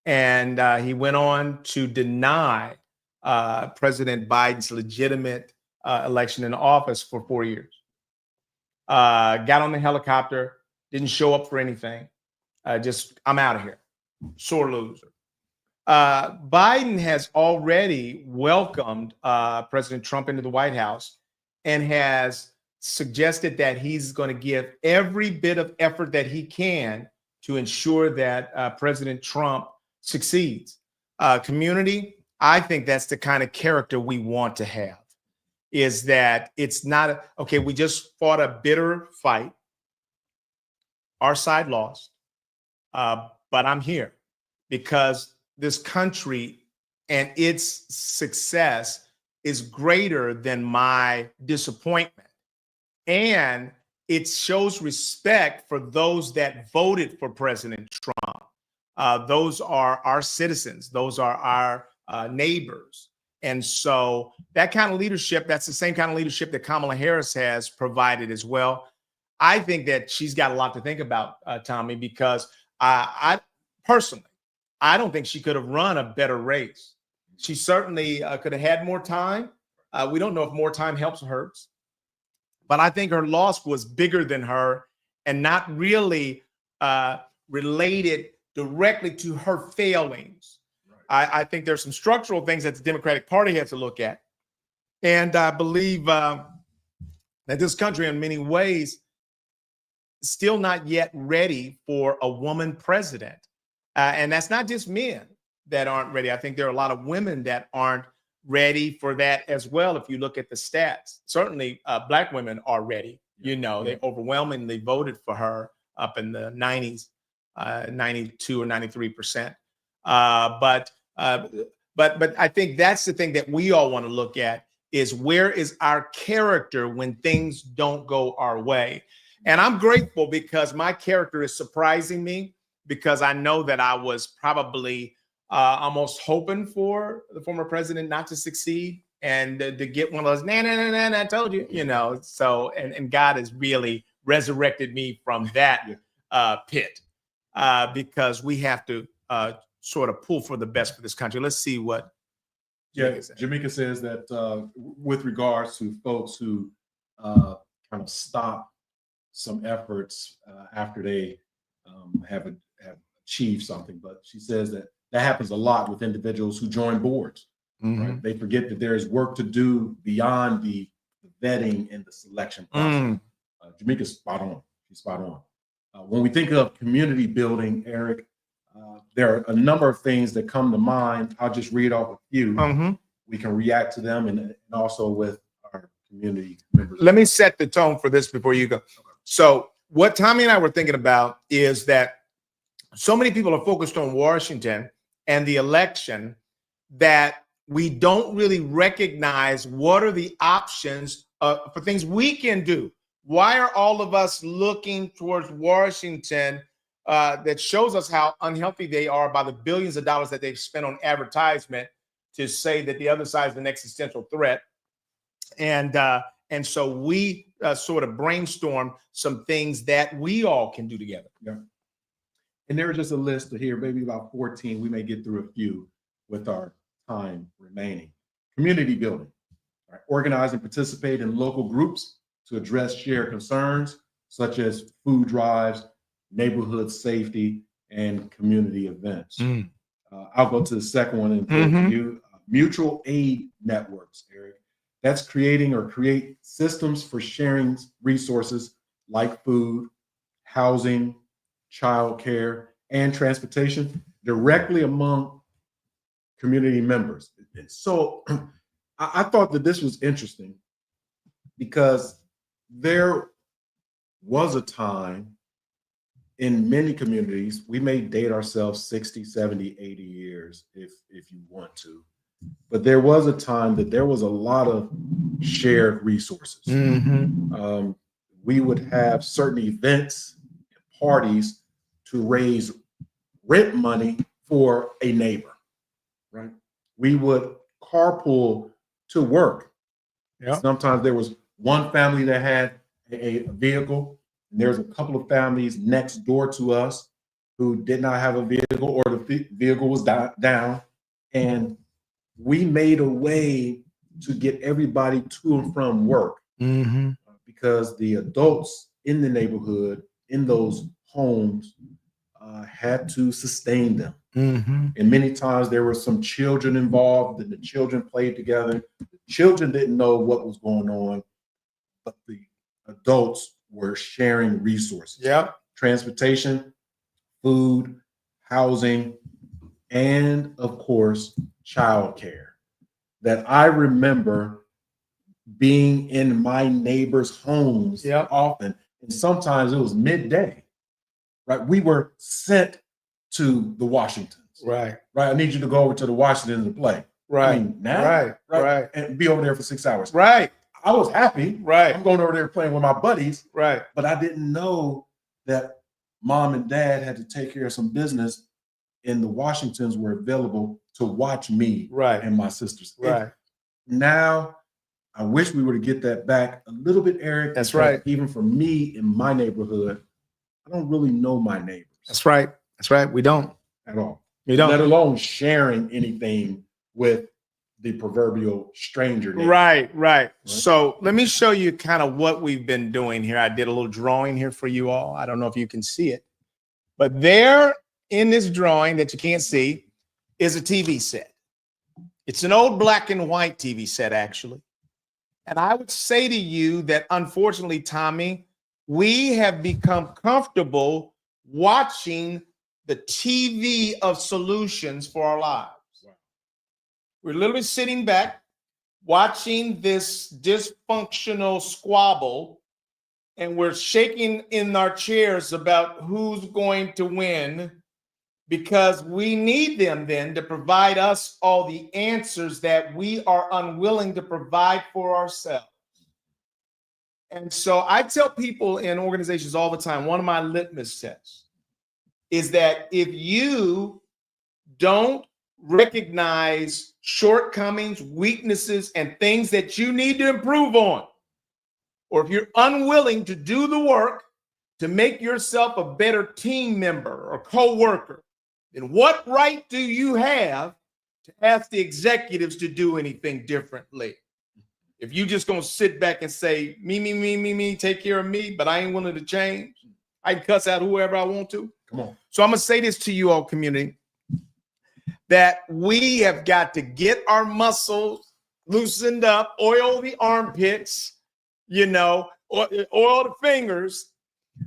And he went on to deny President Biden's legitimate election in office for 4 years. Got on the helicopter, didn't show up for anything. I'm out of here. Sore loser. Biden has already welcomed President Trump into the White House and has suggested that he's going to give every bit of effort that he can to ensure that President Trump succeeds. Community, I think that's the kind of character we want to have, is that it's not, okay, we just fought a bitter fight. Our side lost, but I'm here because this country and its success is greater than my disappointment. And it shows respect for those that voted for President Trump. Those are our citizens. Those are our neighbors. And so that kind of leadership, that's the same kind of leadership that Kamala Harris has provided as well. I think that she's got a lot to think about, Tommy, because I personally, I don't think she could have run a better race. She certainly could have had more time. We don't know if more time helps or hurts, but I think her loss was bigger than her and not really related directly to her failings. Right. I think there's some structural things that the Democratic Party has to look at. And I believe that this country, in many ways, is still not yet ready for a woman president. And that's not just men that aren't ready. I think there are a lot of women that aren't ready for that as well. If you look at the stats, certainly Black women are ready. You know, they overwhelmingly voted for her up in the 90s, 92 or 93%. But I think that's the thing that we all want to look at is where is our character when things don't go our way? And I'm grateful because my character is surprising me because I know that I was probably almost hoping for the former president not to succeed and to get one of those, nah, I told you, you know. So, and God has really resurrected me from that pit because we have to sort of pull for the best for this country. Let's see what. Jamaica says that with regards to folks who kind of stop some efforts after they have achieved something, but she says that happens a lot with individuals who join boards. Right? They forget that there is work to do beyond the vetting and the selection process. Jamaica's spot on. She's spot on. When we think of community building, Eric, there are a number of things that come to mind. I'll just read off a few. We can react to them and also with our community members. Let me set the tone for this before you go. Okay. So what Tommy and I were thinking about is that so many people are focused on Washington and the election that we don't really recognize what are the options for things we can do. Why are all of us looking towards Washington? That shows us how unhealthy they are by the billions of dollars that they've spent on advertisement to say that the other side is an existential threat. And so we sort of brainstorm some things that we all can do together. Yeah. And there are just a list of here, maybe about 14. We may get through a few with our time remaining. Community building, right? Organize and participate in local groups to address shared concerns, such as food drives, neighborhood safety, and community events. I'll go to the second one and mutual aid networks, Eric. That's create systems for sharing resources like food, housing, childcare, and transportation directly among community members. So I thought that this was interesting because there was a time in many communities, we may date ourselves 60, 70, 80 years if you want to. But there was a time that there was a lot of shared resources. We would have certain events and parties to raise rent money for a neighbor, right? We would carpool to work. Yep. Sometimes there was one family that had a vehicle, and there's a couple of families next door to us who did not have a vehicle or the vehicle was down. And we made a way to get everybody to and from work because the adults in the neighborhood, in those homes, had to sustain them. And many times there were some children involved and the children played together. The children didn't know what was going on, but the adults were sharing resources. Yeah. Transportation, food, housing, and of course, childcare. That I remember being in my neighbors' homes often, and sometimes it was midday. Right, we were sent to the Washingtons. Right. I need you to go over to the Washingtons and play. Right. I mean, now, right, and be over there for 6 hours. Right. I was happy. Right. I'm going over there playing with my buddies. Right. But I didn't know that mom and dad had to take care of some business, and the Washingtons were available to watch me and my sisters. Right. And now I wish we were to get that back a little bit, Eric. That's right. Even for me in my neighborhood, I don't really know my neighbors. That's right. That's right. We don't at all. We don't. Let alone sharing anything with the proverbial stranger neighbor. Right. So let me show you kind of what we've been doing here. I did a little drawing here for you all. I don't know if you can see it, but there in this drawing that you can't see is a TV set. It's an old black and white TV set, actually. And I would say to you that, unfortunately, Tommy, we have become comfortable watching the TV of solutions for our lives. We're literally sitting back, watching this dysfunctional squabble, and we're shaking in our chairs about who's going to win, because we need them then to provide us all the answers that we are unwilling to provide for ourselves. And so I tell people in organizations all the time, one of my litmus tests is that if you don't recognize shortcomings, weaknesses, and things that you need to improve on, or if you're unwilling to do the work to make yourself a better team member or co-worker, then what right do you have to ask the executives to do anything differently? If you just gonna sit back and say, me, take care of me, but I ain't willing to change, I can cuss out whoever I want to. Come on. So I'm gonna say this to you all, community, that we have got to get our muscles loosened up, oil the armpits, oil the fingers,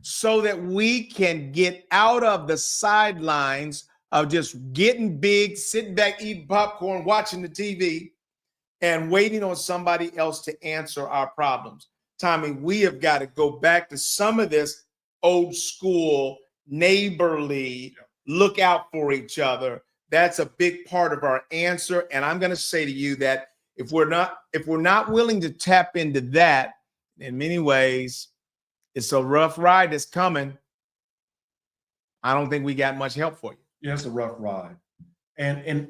so that we can get out of the sidelines of just getting big, sitting back, eating popcorn, watching the TV, and waiting on somebody else to answer our problems. Tommy, we have got to go back to some of this old school, neighborly, look out for each other. That's a big part of our answer. And I'm going to say to you that if we're not willing to tap into that, in many ways, it's a rough ride that's coming. I don't think we got much help for you. Yeah, it's a rough ride. And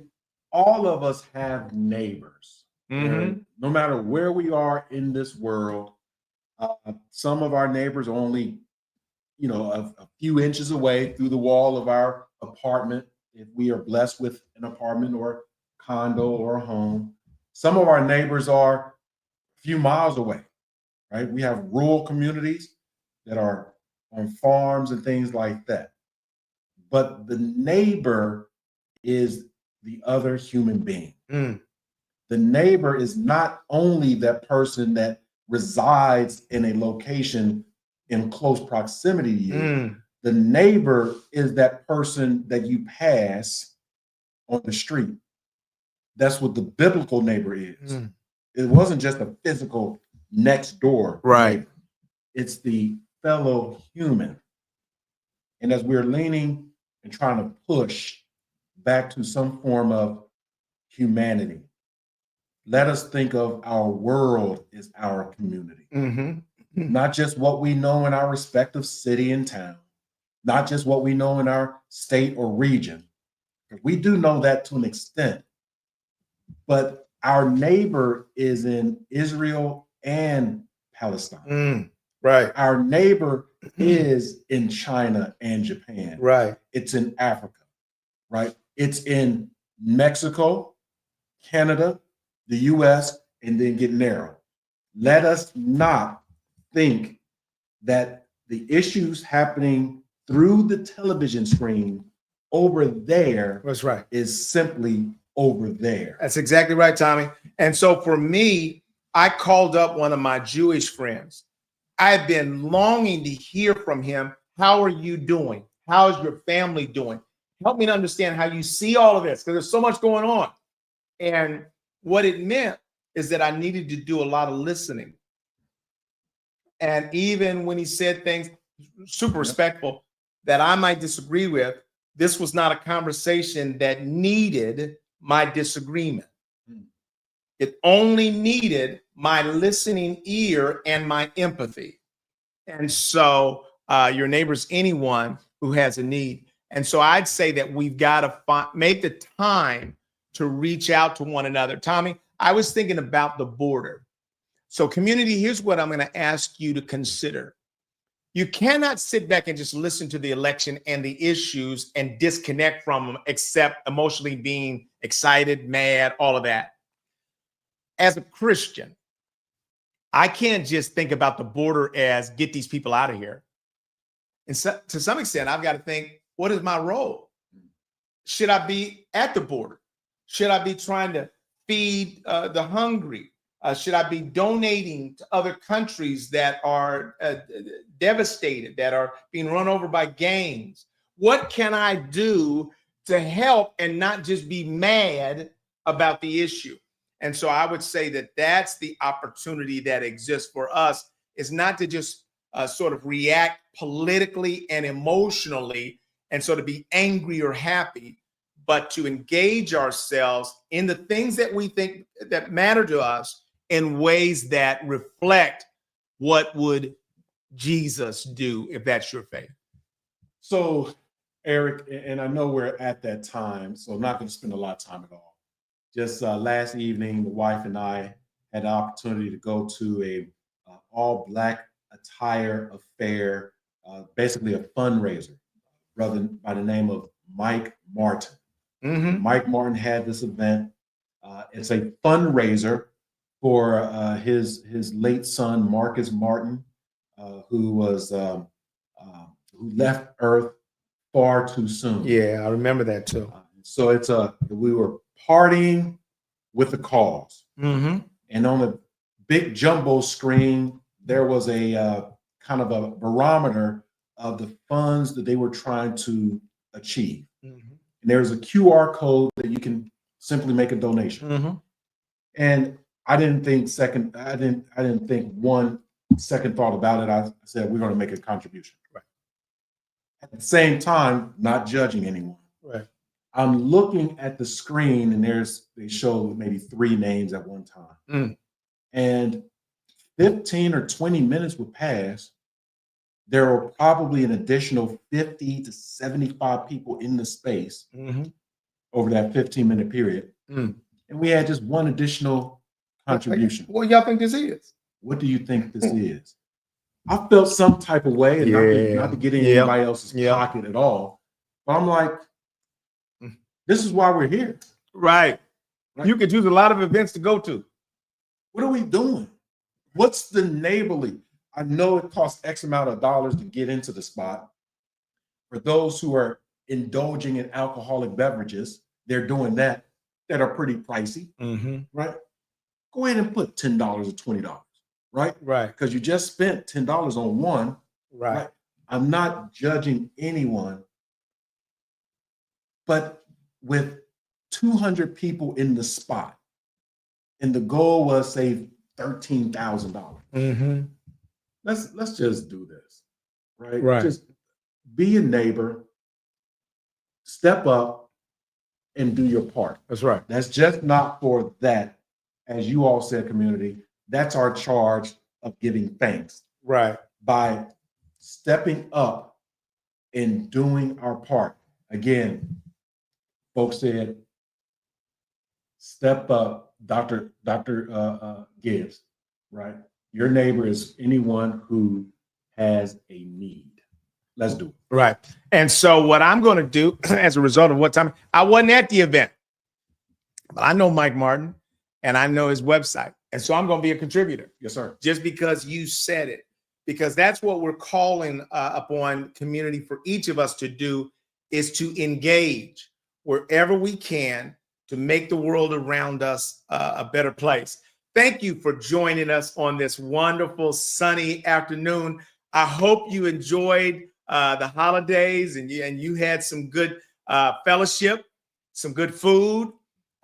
all of us have neighbors. Mm-hmm. No matter where we are in this world, some of our neighbors are only, a few inches away through the wall of our apartment, if we are blessed with an apartment or condo or a home. Some of our neighbors are a few miles away, right? We have rural communities that are on farms and things like that. But the neighbor is the other human being. Mm. The neighbor is not only that person that resides in a location in close proximity to you. Mm. The neighbor is that person that you pass on the street. That's what the biblical neighbor is. Mm. It wasn't just a physical next door Right. neighbor. It's the fellow human. And as we're leaning and trying to push back to some form of humanity, let us think of our world as our community. Mm-hmm. Not just what we know in our respective city and town, not just what we know in our state or region. We do know that to an extent, but our neighbor is in Israel and Palestine. Mm. Right. Our neighbor is in China and Japan. Right. It's in Africa, right? It's in Mexico, Canada, the US, and then get narrow. Let us not think that the issues happening through the television screen over there That's right. is simply over there. That's exactly right, Tommy. And so for me, I called up one of my Jewish friends. I've been longing to hear from him. How are you doing? How's your family doing? Help me to understand how you see all of this, because there's so much going on. And what it meant is that I needed to do a lot of listening. And even when he said things super respectful that I might disagree with, this was not a conversation that needed my disagreement. It only needed my listening ear and my empathy. And so your neighbor's anyone who has a need. And so I'd say that we've got to make the time to reach out to one another. Tommy, I was thinking about the border. So community, here's what I'm going to ask you to consider. You cannot sit back and just listen to the election and the issues and disconnect from them, except emotionally being excited, mad, all of that. As a Christian, I can't just think about the border as get these people out of here. And so, to some extent, I've got to think, what is my role? Should I be at the border? Should I be trying to feed the hungry? Should I be donating to other countries that are devastated, that are being run over by gangs? What can I do to help and not just be mad about the issue? And so I would say that that's the opportunity that exists for us, is not to just sort of react politically and emotionally and sort of be angry or happy, but to engage ourselves in the things that we think that matter to us in ways that reflect what would Jesus do, if that's your faith. So, Eric, and I know we're at that time, so I'm not going to spend a lot of time at all. Just last evening, the wife and I had the opportunity to go to a all Black attire affair, basically a fundraiser, brother by the name of Mike Martin. Mm-hmm. Mike Martin had this event. It's a fundraiser for his late son, Marcus Martin, who left Earth far too soon. Yeah, I remember that too. So we were partying with the cause. Mm-hmm. And on the big jumbo screen, there was a kind of a barometer of the funds that they were trying to achieve. Mm-hmm. And there's a QR code that you can simply make a donation. Mm-hmm. And I didn't think one second thought about it. I said, we're going to make a contribution. Right. At the same time, not judging anyone. Right. I'm looking at the screen and they show maybe 3 names at one time. Mm. And 15 or 20 minutes would pass. There were probably an additional 50 to 75 people in the space over that 15-minute period. Mm. And we had just one additional contribution. What y'all think this is? What do you think this is? I felt some type of way, and not to get in anybody else's pocket at all. But I'm like, this is why we're here. Right. You could choose a lot of events to go to. What are we doing? What's the neighborly? I know it costs X amount of dollars to get into the spot. For those who are indulging in alcoholic beverages, they're doing that are pretty pricey, right? Go ahead and put $10 or $20, right? Right. Because you just spent $10 on one. Right. I'm not judging anyone, but with 200 people in the spot, and the goal was save $13,000. Let's just do this, right? Right. Just be a neighbor, step up, and do your part. That's right. That's just not for that, as you all said, community. That's our charge of giving thanks. Right. By stepping up and doing our part. Again, folks said, step up, Dr. Gibbs, right? Your neighbor is anyone who has a need. Let's do it. Right. And so what I'm going to do as a result of what time, I wasn't at the event, but I know Mike Martin and I know his website. And so I'm going to be a contributor. Yes, sir. Just because you said it, because that's what we're calling upon community for each of us to do, is to engage wherever we can to make the world around us a better place. Thank you for joining us on this wonderful sunny afternoon. I hope you enjoyed the holidays and you had some good fellowship, some good food,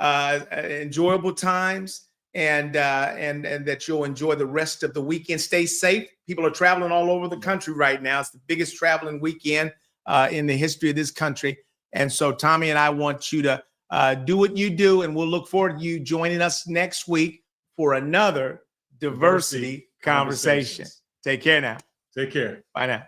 enjoyable times, and that you'll enjoy the rest of the weekend. Stay safe. People are traveling all over the country right now. It's the biggest traveling weekend in the history of this country. And so Tommy and I want you to do what you do, and we'll look forward to you joining us next week for another diversity conversation. Take care now. Take care. Bye now.